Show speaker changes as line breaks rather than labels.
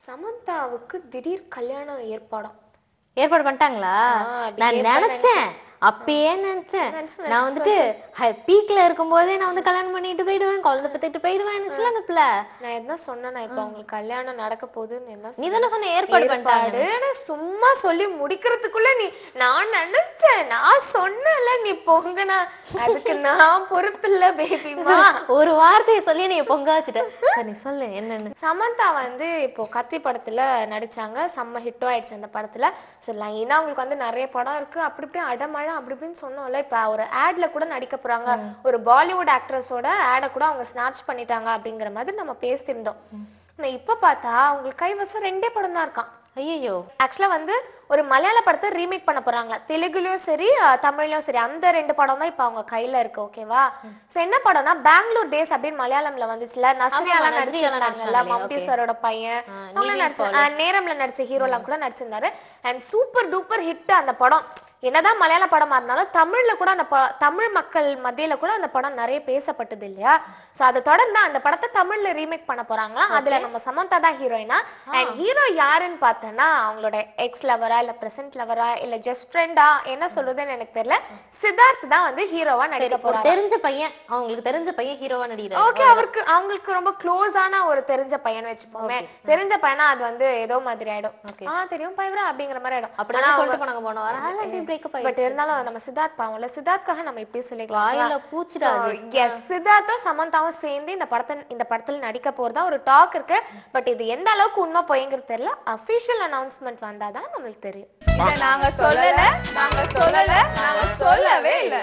சமந்தாவுக்கு திடீர் கல்யாணம்
ஏற்பாடு பண்ணிட்டாங்களா? நான் நினைச்சேன், அப்பயே நினைச்சேன். நான் வந்துட்டு பீக்ல இருக்கும் போதே நான் வந்து கல்யாணம் பண்ணிட்டு போயிடுவேன், குழந்தை பத்திட்டு போயிடுவேன்.
நான் என்ன சொன்னேன், இப்ப உங்களுக்கு கல்யாணம் நடக்க போகுதுன்னு என்ன
நீ தானே சொன்ன ஏற்பாடு பண்ணிட்டாங்க.
சும்மா சொல்லி முடிக்கிறதுக்குள்ள நான் நினைச்சேன், நான் சொன்னல நீ பொங்கனா, அதுக்கு நான் பொறுப்பில்ல பேபிமா.
ஒரு வார்த்தையை சொல்லி நீ பொங்க வச்சுட்ட. நீ சொல்லு என்னன்னு.
சமந்தா வந்து இப்போ கத்தி படத்துல நடிச்சாங்க, செம்ம ஹிட் ஆயிடுச்சு அந்த படத்துல. சொல்லலாம் ஏன்னா அவங்களுக்கு வந்து நிறைய படம் இருக்கு, அப்படி இப்படி அடமழை அப்படி இப்படின்னு சொன்னோம்ல. இப்ப ஒரு ஆட்ல கூட நடிக்க போறாங்க, ஒரு பாலிவுட் ஆக்ட்ரஸோட ஆட கூட அவங்க ஸ்நாட்ச் பண்ணிட்டாங்க அப்படிங்கிற மாதிரி நம்ம பேசியிருந்தோம். இப்ப பார்த்தா அவங்களுக்கு கைவசம் 2 படம் தான் இருக்கான்.
ஐயோ,
ஆக்சுவலா வந்து ஒரு மலையாள படத்தை ரீமேக் பண்ண போறாங்க, தெலுங்குலயும் சரி தமிழ்லயும் சரி. அந்த 2 படம் தான் இப்ப அவங்க கையில இருக்கு. ஓகேவா? சோ என்ன படம்னா பெங்களூர் டேஸ் அப்படின்னு மலையாளம்ல வந்துச்சுல, நஸ்ரியாலாம் நடிச்சிருந்தாங்கல்ல, மம்டி சாரோட பையன் நேரம்ல நடிச்ச ஹீரோலாம் கூட நடிச்சிருந்தாரு. அண்ட் சூப்பர் டூப்பர் ஹிட் அந்த படம். என்னதான் மலையாள படமா இருந்தாலும் தமிழ்ல கூட அந்த தமிழ் மக்கள் மத்தியில கூட அந்த படம் நிறைய பேசப்பட்டது இல்லையா? சோ அதை தொடர்ந்து அந்த படத்தை தமிழ்ல ரீமேக் பண்ண போறாங்க. அதுல நம்ம சமந்தா தான் ஹீரோயினா. அண்ட் ஹீரோ யாருன்னு பார்த்தோன்னா அவங்களோட எக்ஸ் லவரா இல்ல பிரசன்ட் லவரா இல்ல ஜஸ்ட் ஃப்ரெண்டா என்ன சொல்றதுன்னு எனக்கு தெரியல. சித்தார்த் தான் வந்து ஹீரோவா நடிக்க போறாரு.
தெரிஞ்ச பையன், அவங்களுக்கு தெரிஞ்ச பையன் ஹீரோவா நடிக்கிறாரு.
ஓகே, அவங்களுக்கு ரொம்ப க்ளோஸான ஒரு தெரிஞ்ச பையன் வச்சுப்போமே. தெரிஞ்ச பையனா அது வந்து ஏதோ மாதிரி ஆயிடும். தெரியும் பைவரா அப்படிங்கிற மாதிரி ஆயிடும்.
அப்படிதான் சொல்லிட்டு போனாங்க போன வாரம்.
பட் இருந்தாலும் நம்ம சித்தார்த் பாவம்ல, சித்தார்த்காக நம்ம இப்படி சொல்லிக்கலாம்,
வாயில பூச்சிடாது.
எஸ், சித்தார்த்தும் சமந்தாவும் சேர்ந்து இந்த படத்துல நடிக்க போறதா ஒரு டாக் இருக்கு. பட் இது எந்த அளவுக்கு உண்மை போய்ங்கிறது தெரியல. அபிஷியல் அனௌன்ஸ்மெண்ட் வந்தாதான் நம்மளுக்கு தெரியும்.
நாங்க சொல்லல, நாங்க சொல்லவே இல்லை.